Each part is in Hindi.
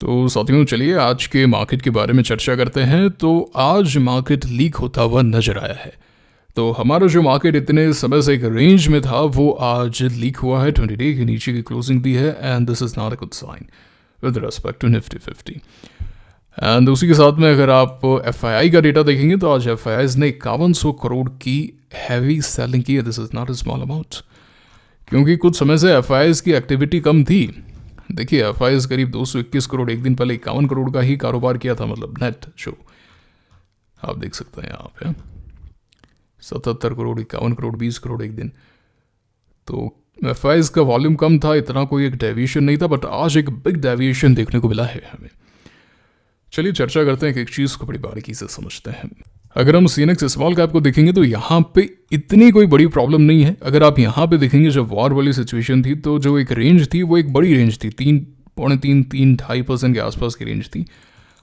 तो साथियों, चलिए आज के मार्केट के बारे में चर्चा करते हैं। तो आज मार्केट लीक होता हुआ नजर आया है। तो हमारा जो मार्केट इतने समय से एक रेंज में था वो आज लीक हुआ है, 20 डे के नीचे की क्लोजिंग दी है and this is not a good sign with respect to Nifty 50। And उसी के साथ में अगर आप FII का डेटा देखेंगे तो आज FIIs ने 5100 करोड़ की हैवी सेलिंग की है। This is not a small amount, क्योंकि कुछ समय से FIIs की एक्टिविटी कम थी। देखिए, FIIs करीब 221 करोड़, एक दिन पहले 51 करोड़ का ही कारोबार किया था, मतलब नेट शो आप देख सकते हैं यहाँ पे 77 करोड़, 51 करोड़, 20 करोड़ एक दिन। तो FIIs का वॉल्यूम कम था, इतना कोई एक डेविएशन नहीं था, बट आज एक बिग डेविएशन देखने को मिला है हमें। चलिए चर्चा करते हैं कि एक चीज़ को बड़ी बारीकी से समझते हैं। अगर हम CNX स्मॉल कैप को देखेंगे तो यहाँ पे इतनी कोई बड़ी प्रॉब्लम नहीं है। अगर आप यहाँ पे देखेंगे, जब वॉर वाली सिचुएशन थी तो जो एक रेंज थी वो एक बड़ी रेंज थी, 3.3-3.5% के आसपास की रेंज थी,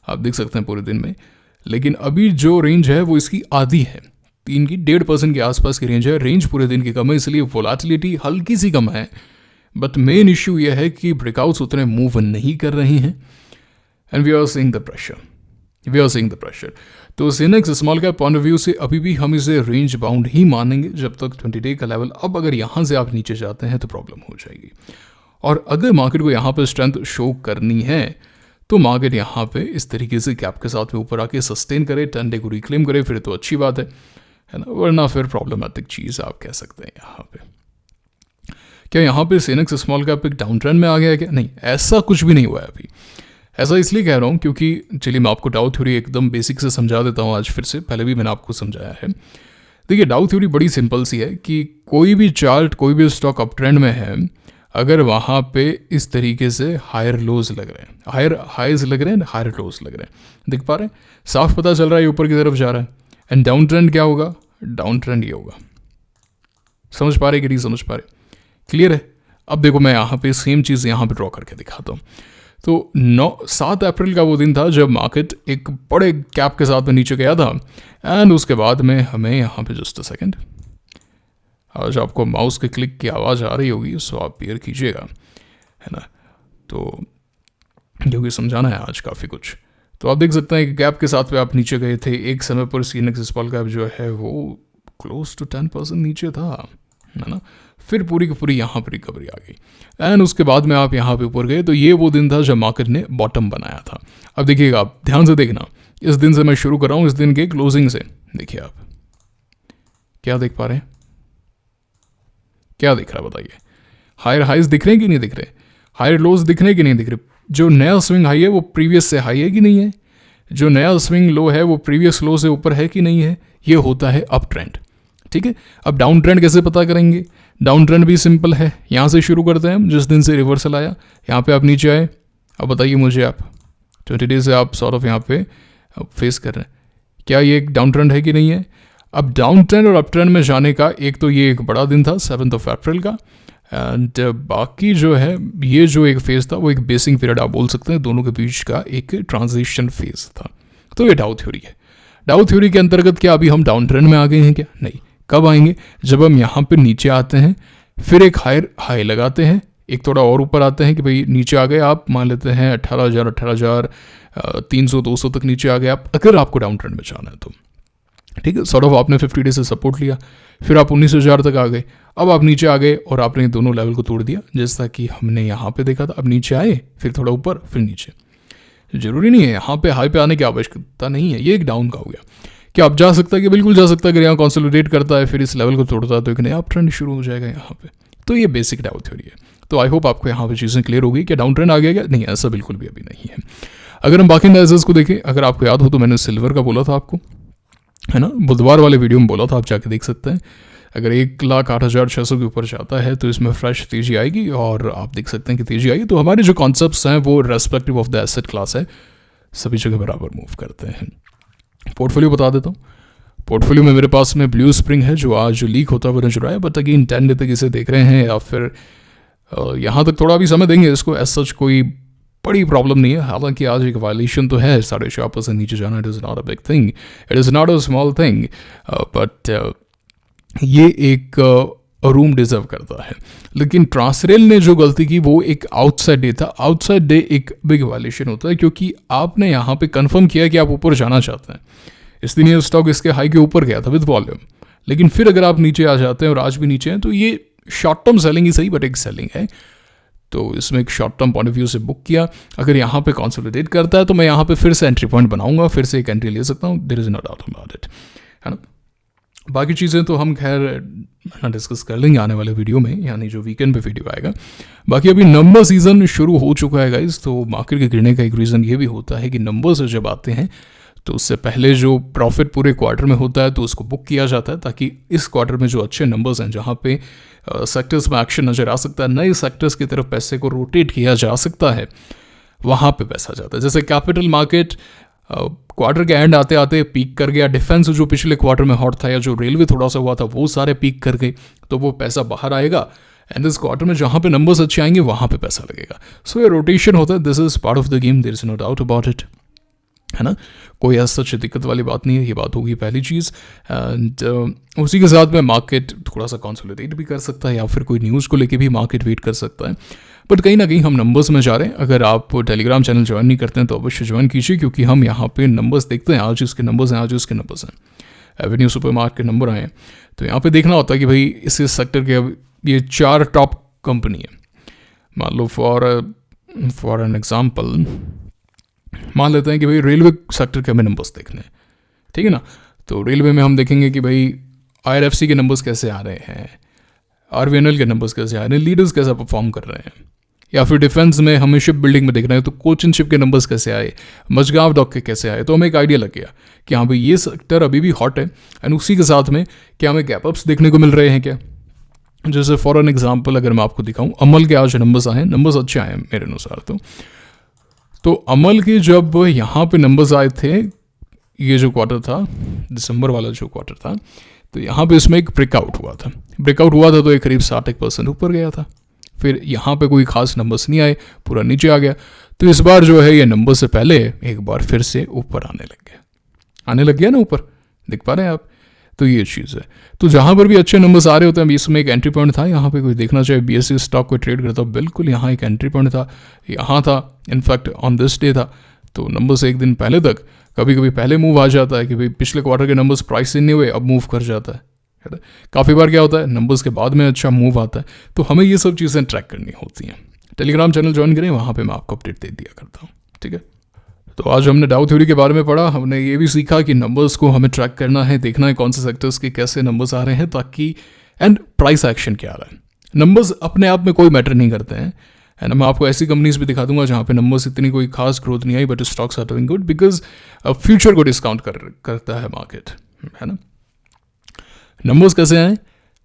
आप देख सकते हैं पूरे दिन में। लेकिन अभी जो रेंज है वो इसकी आधी है, 3 की 1.5% के आसपास की रेंज है। रेंज पूरे दिन की कम है, इसलिए वोलाटिलिटी हल्की सी कम है। बट मेन इश्यू यह है कि ब्रेकआउट्स उतने मूव नहीं कर रही हैं and we are seeing the pressure. तो CNX small cap point of view से अभी भी हम इसे रेंज बाउंड ही मानेंगे जब तक 20 डे का लेवल, अब अगर यहाँ से आप नीचे जाते हैं तो प्रॉब्लम हो जाएगी। और अगर मार्केट को यहाँ पे स्ट्रेंथ शो करनी है तो मार्केट यहाँ पे इस तरीके से कैप के साथ में ऊपर आके सस्टेन करे, 10 डे को रिक्लेम करे, फिर तो अच्छी बात है ना, वरना फिर प्रॉब्लमेटिक चीज़ आप कह सकते हैं। यहाँ पे क्या यहाँ पे CNX स्मॉल कैप एक डाउन ट्रेंड में आ गया है क्या? नहीं, ऐसा कुछ भी नहीं हुआ है अभी। ऐसा इसलिए कह रहा हूँ क्योंकि चलिए मैं आपको डाउ थ्योरी एकदम बेसिक से समझा देता हूँ आज फिर से, पहले भी मैंने आपको समझाया है। देखिए, डाउ थ्योरी बड़ी सिंपल सी है कि कोई भी चार्ट, कोई भी स्टॉक अप ट्रेंड में है, अगर वहाँ पे इस तरीके से हायर लोज लग रहे हैं, हायर हाइज लग रहे हैं, हायर लोज लग रहे हैं, दिख पा रहे हैं, साफ पता चल रहा है ऊपर की तरफ जा रहा है। एंड डाउन ट्रेंड क्या होगा? डाउन ट्रेंड ये होगा। समझ पा रहे कि नहीं समझ पा रहे? क्लियर है? अब देखो, मैं यहाँ पे सेम चीज़ यहाँ पे ड्रॉ करके दिखाता हूँ। तो 7 अप्रैल का वो दिन था जब मार्केट एक बड़े कैप के साथ में नीचे गया था एंड उसके बाद में हमें यहाँ पे जस्ट अ सेकेंड, आज आपको माउस के क्लिक की आवाज़ आ रही होगी, सो आप बेयर कीजिएगा, है ना। तो क्योंकि समझाना है आज काफ़ी कुछ। तो आप देख सकते हैं कि गैप के साथ में आप नीचे गए थे। एक समय पर CNX स्मॉल कैप जो है वो क्लोज टू 10% नीचे था, है ना। फिर पूरी की पूरी यहाँ पर रिकवरी आ गई एंड उसके बाद में आप यहाँ पे ऊपर गए। तो ये वो दिन था जब मार्केट ने बॉटम बनाया था। अब देखिएगा, आप ध्यान से देखना, इस दिन से मैं शुरू कर रहा हूँ, इस दिन के क्लोजिंग से। देखिए आप क्या देख पा रहे हैं, क्या दिख रहा है बताइए? हायर हाइज दिख रहे हैं कि नहीं दिख रहे? हायर लोज दिख रहे हैं कि नहीं दिख रहे? जो नया स्विंग हाई है वो प्रीवियस से हाई है कि नहीं है? जो नया स्विंग लो है वो प्रीवियस लो से ऊपर है कि नहीं है? ये होता है अप ट्रेंड, ठीक है। अब डाउन ट्रेंड कैसे पता करेंगे? डाउन ट्रेंड भी सिंपल है, यहाँ से शुरू करते हैं हम। जिस दिन से रिवर्सल आया, यहाँ पे आप नीचे आए। अब बताइए मुझे, आप 20 डेज से आप सॉर्ट ऑफ यहाँ पे फेस कर रहे हैं, क्या ये एक डाउन ट्रेंड है कि नहीं है? अब डाउन ट्रेंड और अप ट्रेंड में जाने का एक तो ये एक बड़ा दिन था 7 अप्रैल का, एंड बाकी जो है ये जो एक फेज था वो एक बेसिक पीरियड आप बोल सकते हैं, दोनों के बीच का एक ट्रांजिशन फेज था। तो ये डाउ थ्योरी है। डाउ थ्योरी के अंतर्गत क्या अभी हम डाउन ट्रेंड में आ गए हैं क्या? नहीं। कब आएंगे? जब हम यहाँ पे नीचे आते हैं, फिर एक हायर हाई लगाते हैं, एक थोड़ा और ऊपर आते हैं कि भाई नीचे आ गए, आप मान लेते हैं 18,300 200 तक नीचे आ गए आप, अगर आपको डाउन ट्रेंड में जाना है तो, ठीक है। सॉर्ट ऑफ आपने 50 डे से सपोर्ट लिया, फिर आप 19,000 तक आ गए, अब आप नीचे आ गए और आपने दोनों लेवल को तोड़ दिया, जैसा कि हमने यहाँ पे देखा था। अब नीचे आए, फिर थोड़ा ऊपर, फिर नीचे। जरूरी नहीं है यहाँ पे हाई पे आने की आवश्यकता नहीं है, ये एक डाउन का हो गया। क्या आप जा सकता है कि बिल्कुल जा सकता है, अगर यहाँ कंसोलिडेट करता है फिर इस लेवल को तोड़ता है तो एक नया अप ट्रेंड शुरू हो जाएगा यहाँ पे। तो ये बेसिक डाउ थ्योरी है। तो आई होप आपको यहाँ पे चीज़ें क्लियर हो गई कि डाउन ट्रेंड आ गया क्या? नहीं, ऐसा बिल्कुल भी अभी नहीं है। अगर हम बाकी इंडाइसेस को देखें, अगर आपको याद हो तो मैंने सिल्वर का बोला था आपको, है ना, बुधवार वाले वीडियो में बोला था, आप जाके देख सकते हैं। अगर 1,08,600 के ऊपर जाता है तो इसमें फ्रेश तेजी आएगी और आप देख सकते हैं कि तेजी आएगी। तो हमारे जो कॉन्सेप्ट्स हैं वो respective of the asset class है, सभी जगह बराबर मूव करते हैं। पोर्टफोलियो बता देता हूँ। पोर्टफोलियो में मेरे पास में ब्लू स्प्रिंग है जो आज लीक होता हुआ नजर आया, बट अगेन 10 डे तक इसे देख रहे हैं या फिर यहाँ तक थोड़ा भी समय देंगे इसको। एज सच कोई बड़ी प्रॉब्लम नहीं है, हालांकि आज एक वायलेशन तो है, 4.5% नीचे जाना, it is not a big thing, it is not a small thing, but ये एक रूम डिजर्व करता है। लेकिन ट्रांसरेल ने जो गलती की वो एक आउटसाइड डे था। आउटसाइड डे एक बिग वायलेशन होता है क्योंकि आपने यहाँ पे कंफर्म किया कि आप ऊपर जाना चाहते हैं, इसलिए ये स्टॉक इसके हाई के ऊपर गया था विद वॉल्यूम। लेकिन फिर अगर आप नीचे आ जाते हैं और आज भी नीचे हैं तो ये शॉर्ट टर्म सेलिंग ही सही बट एक सेलिंग है। तो इसमें एक short term point of view से बुक किया। अगर यहाँ पे कंसोलिडेट करता है तो मैं यहाँ पे फिर से एंट्री पॉइंट बनाऊंगा, फिर से एक एंट्री ले सकता हूँ, there is no doubt about it, है ना। बाकी चीज़ें तो हम खैर डिस्कस कर लेंगे आने वाले वीडियो में, यानी जो वीकेंड पे वीडियो आएगा। बाकी अभी नंबर सीजन शुरू हो चुका है गाइस, तो मार्केट के गिरने का एक रीज़न ये भी होता है कि नंबर्स जब आते हैं तो उससे पहले जो प्रॉफिट पूरे क्वार्टर में होता है तो उसको बुक किया जाता है, ताकि इस क्वार्टर में जो अच्छे नंबर्स हैं, जहाँ पे सेक्टर्स में एक्शन नज़र आ सकता है, नए सेक्टर्स की तरफ पैसे को रोटेट किया जा सकता है, वहाँ पे पैसा जाता है। जैसे कैपिटल मार्केट क्वार्टर के एंड आते आते पीक कर गया, डिफेंस जो पिछले क्वार्टर में हॉट था या जो रेलवे थोड़ा सा हुआ था वो सारे पीक कर गए, तो वो पैसा बाहर आएगा। एंड इस क्वार्टर में जहाँ पे नंबर्स अच्छे आएंगे वहाँ पे पैसा लगेगा। सो ये रोटेशन होता है, this is part of the game, there is no doubt about it, है ना। कोई ऐसा सच दिक्कत वाली बात नहीं है। ये बात होगी पहली चीज़। एंड उसी के साथ में मार्केट थोड़ा सा कंसोलिडेट भी कर सकता है या फिर कोई न्यूज़ को लेके भी मार्केट वेट कर सकता है। बट कहीं ना कहीं हम नंबर्स में जा रहे हैं। अगर आप टेलीग्राम चैनल ज्वाइन नहीं करते हैं तो अवश्य ज्वाइन कीजिए, क्योंकि हम यहाँ पे नंबर्स देखते हैं, आज इसके नंबर्स हैं, आज इसके नंबर्स हैं। एवेन्यू सुपर मार्केट के नंबर आए हैं तो यहाँ पे देखना होता है कि भाई इस सेक्टर के ये 4 टॉप कंपनी है। मान लो फॉर एन एग्जाम्पल मान लेते हैं कि भाई रेलवे सेक्टर के हमें नंबर्स देखने हैं, ठीक है ना। तो रेलवे में हम देखेंगे कि भाई IRFC के नंबर्स कैसे आ रहे हैं, RVNL के नंबर्स कैसे आ रहे हैं, लीडर्स कैसा परफॉर्म कर रहे हैं। या फिर डिफेंस में हमें शिप बिल्डिंग में देखना है तो कोचिन शिप के नंबर्स कैसे आए, मझगांव डॉक के कैसे आए, तो हमें एक आइडिया लग गया कि हाँ भाई ये सेक्टर अभी भी हॉट है। एंड उसी के साथ में क्या हमें गैप अप्स देखने को मिल रहे हैं क्या। जैसे फॉर एन एग्जाम्पल अगर मैं आपको दिखाऊँ, अमल के आज नंबर्स आए हैं, नंबर्स अच्छे आए हैं मेरे अनुसार। तो अमल के जब यहाँ पे नंबर्स आए थे, ये जो क्वार्टर था दिसंबर वाला जो क्वार्टर था, तो यहाँ पे इसमें एक ब्रेकआउट हुआ था। तो एक करीब 60% ऊपर गया था। फिर यहाँ पे कोई खास नंबर्स नहीं आए, पूरा नीचे आ गया। तो इस बार जो है ये नंबर से पहले एक बार फिर से ऊपर आने लग गया ना, ऊपर दिख पा रहे हैं आप। तो ये चीज़ है। तो जहाँ पर भी अच्छे नंबर्स आ रहे होते हैं, इसमें एक एंट्री पॉइंट था। यहाँ पे कोई देखना चाहे BSE स्टॉक को ट्रेड करता, बिल्कुल यहाँ एक एंट्री पॉइंट था, यहाँ था, इनफैक्ट ऑन दिस डे था। तो नंबर से एक दिन पहले तक कभी कभी पहले मूव आ जाता है कि भाई पिछले क्वार्टर के नंबर्स प्राइस नहीं हुए, अब मूव कर जाता है। काफ़ी बार क्या होता है, नंबर्स के बाद में अच्छा मूव आता है। तो हमें ये सब चीज़ें ट्रैक करनी होती हैं। टेलीग्राम चैनल ज्वाइन करें, वहाँ पर मैं आपको अपडेट दे दिया करता हूँ, ठीक है। तो आज हमने डाउ थ्योरी के बारे में पढ़ा। हमने ये भी सीखा कि नंबर्स को हमें ट्रैक करना है, देखना है कौन से सेक्टर्स के कैसे नंबर्स आ रहे हैं, ताकि एंड प्राइस एक्शन क्या आ रहा है। नंबर्स अपने आप में कोई मैटर नहीं करते हैं, एंड मैं आपको ऐसी कंपनीज भी दिखा दूंगा जहाँ पे नंबर्स इतनी कोई खास ग्रोथ नहीं आई, but stocks are doing good because future को डिस्काउंट करता है मार्केट, है ना। नंबर्स कैसे आए,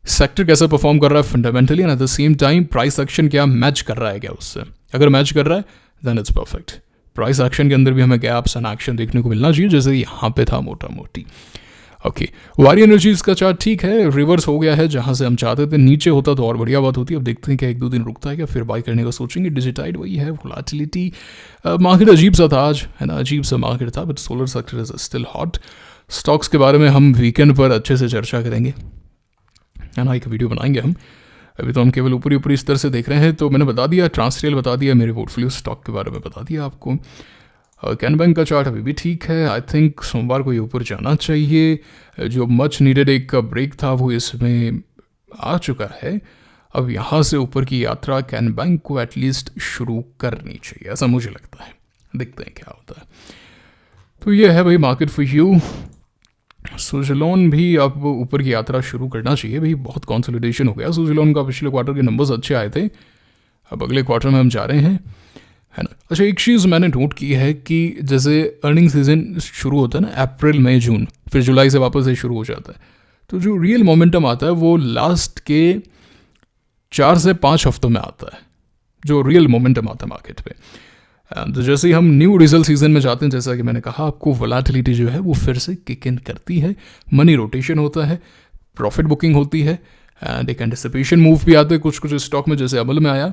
सेक्टर कैसा परफॉर्म कर रहा है fundamentally, and at the same time price action क्या मैच कर रहा है क्या उससे। अगर मैच कर रहा है then it's perfect. Price action के अंदर भी हमें गैप्स एंड एक्शन देखने को मिलना चाहिए, जैसे यहाँ पे था मोटा मोटी। ओके, वारी एनर्जीज का चार्ट ठीक है, रिवर्स हो गया है जहाँ से हम चाहते थे, नीचे होता तो और बढ़िया बात होती है। अब देखते हैं क्या 1-2 दिन रुकता है क्या, फिर बाई करने का सोचेंगे। डिजिटाइड वही है, वोलेटिलिटी मार्केट अजीब सा था आज, है ना, अजीब सा मार्केट था, but solar sector is still hot. Stocks के बारे में हम वीकेंड पर अच्छे से चर्चा करेंगे, है ना, एक वीडियो बनाएंगे हम। अभी तो हम केवल ऊपरी स्तर से देख रहे हैं। तो मैंने बता दिया, ट्रांसरेल बता दिया, मेरे पोर्टफोलियो स्टॉक के बारे में बता दिया आपको। कैन बैंक का चार्ट अभी भी ठीक है। आई थिंक सोमवार को ये ऊपर जाना चाहिए। जो मच नीडेड एक ब्रेक था वो इसमें आ चुका है। अब यहाँ से ऊपर की यात्रा कैन बैंक को एटलीस्ट शुरू करनी चाहिए, ऐसा मुझे लगता है। देखते हैं क्या होता है। तो ये है भाई मार्केट फॉर यू। सुजलॉन भी अब ऊपर की यात्रा शुरू करना चाहिए भाई, बहुत कंसोलिडेशन हो गया सुजलॉन का। पिछले क्वार्टर के नंबर्स अच्छे आए थे, अब अगले क्वार्टर में हम जा रहे हैं, है ना। अच्छा, एक चीज़ मैंने नोट की है कि जैसे अर्निंग सीजन शुरू होता है ना, अप्रैल मई जून, फिर जुलाई से वापस से शुरू हो जाता है, तो जो रियल मोमेंटम आता है वो लास्ट के 4 से 5 हफ्तों में आता है, जो रियल मोमेंटम आता है मार्केट पे। तो जैसे ही हम न्यू रिजल्ट सीजन में जाते हैं, जैसा कि मैंने कहा आपको, वोलेटिलिटी जो है वो फिर से किक इन करती है, मनी रोटेशन होता है, प्रॉफिट बुकिंग होती है, एंड एक एंटिसिपेशन मूव भी आते हैं कुछ स्टॉक में, जैसे अमल में आया।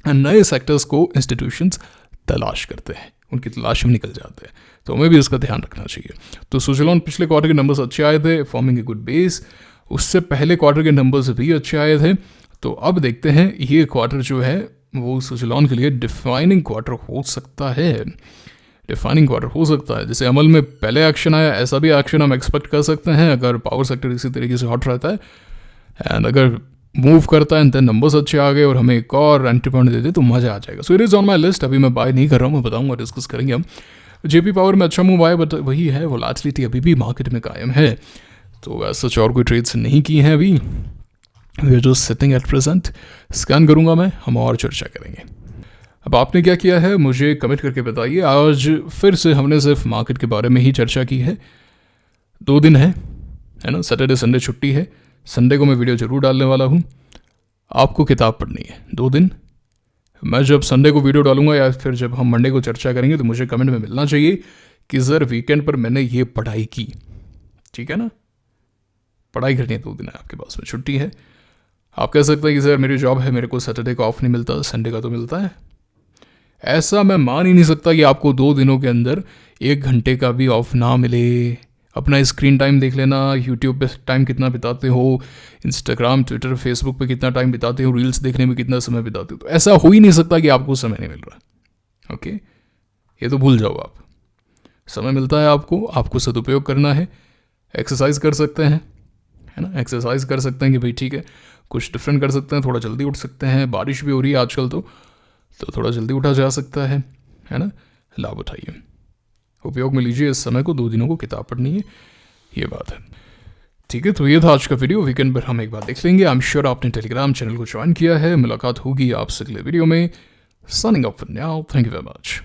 एंड नए सेक्टर्स को इंस्टीट्यूशंस तलाश करते हैं, उनकी तलाश में निकल जाते हैं, तो हमें भी इसका ध्यान रखना चाहिए। तो सुजलॉन पिछले क्वार्टर के नंबर्स अच्छे आए थे, फॉर्मिंग ए गुड बेस। उससे पहले क्वार्टर के नंबर्स भी अच्छे आए थे। तो अब देखते हैं ये क्वार्टर जो है वो सुजलॉन के लिए डिफाइनिंग क्वार्टर हो सकता है। डिफाइनिंग क्वार्टर हो सकता है, जैसे अमल में पहले एक्शन आया ऐसा भी एक्शन हम एक्सपेक्ट कर सकते हैं अगर पावर सेक्टर इसी तरीके से हॉट रहता है, एंड अगर मूव करता है एंड देन नंबर्स अच्छे आ गए और हमें एक और एंट्री पॉइंट दे दे तो मज़ा आ जाएगा। So it is on my list. अभी मैं बाय नहीं कर रहा हूँ, मैं बताऊँगा, डिस्कस करेंगे हम। जेपी पावर में अच्छा मूव आया, बट वही है वोलेटिलिटी अभी भी मार्केट में कायम है। तो सच और कोई ट्रेड्स नहीं की हैं अभी, we are just sitting at present. Scan करूँगा मैं, हम और चर्चा करेंगे। अब आपने क्या किया है मुझे कमेंट करके बताइए। आज फिर से हमने सिर्फ मार्केट के बारे में ही चर्चा की है। 2 दिन है ना, सैटरडे संडे छुट्टी है। संडे को मैं वीडियो ज़रूर डालने वाला हूँ। आपको किताब पढ़नी है 2 दिन। मैं जब संडे को वीडियो डालूंगा या फिर जब हम मंडे को चर्चा करेंगे तो मुझे कमेंट में मिलना चाहिए कि सर वीकेंड पर मैंने ये पढ़ाई की। ठीक है ना, पढ़ाई करनी है 2 दिन है आपके पास में, छुट्टी है। आप कह सकते हैं कि सर मेरी जॉब है, मेरे को सैटरडे को ऑफ नहीं मिलता, संडे का तो मिलता है। ऐसा मैं मान ही नहीं सकता कि आपको 2 दिनों के अंदर 1 घंटे का भी ऑफ ना मिले। अपना स्क्रीन टाइम देख लेना, यूट्यूब पे टाइम कितना बिताते हो, इंस्टाग्राम ट्विटर फेसबुक पे कितना टाइम बिताते हो, रील्स देखने में कितना समय बिताते हो। तो ऐसा हो ही नहीं सकता कि आपको समय नहीं मिल रहा। ओके, ये तो भूल जाओ आप। समय मिलता है आपको सदुपयोग करना है। एक्सरसाइज कर सकते हैं, है ना, एक्सरसाइज कर सकते हैं कि भाई ठीक है कुछ डिफरेंट कर सकते हैं, थोड़ा जल्दी उठ सकते हैं। बारिश भी हो रही है आजकल तो थोड़ा जल्दी उठा जा सकता है ना। लाभ उठाइए, उपयोग में लीजिए इस समय को। 2 दिनों को किताब पढ़नी है, ये बात है। ठीक है, तो ये था आज का वीडियो। वीकेंड पर हम एक बार देख लेंगे। आई एम श्योर आपने टेलीग्राम चैनल को ज्वाइन किया है। मुलाकात होगी आपसे अगले वीडियो में। Signing off for now, thank you very much.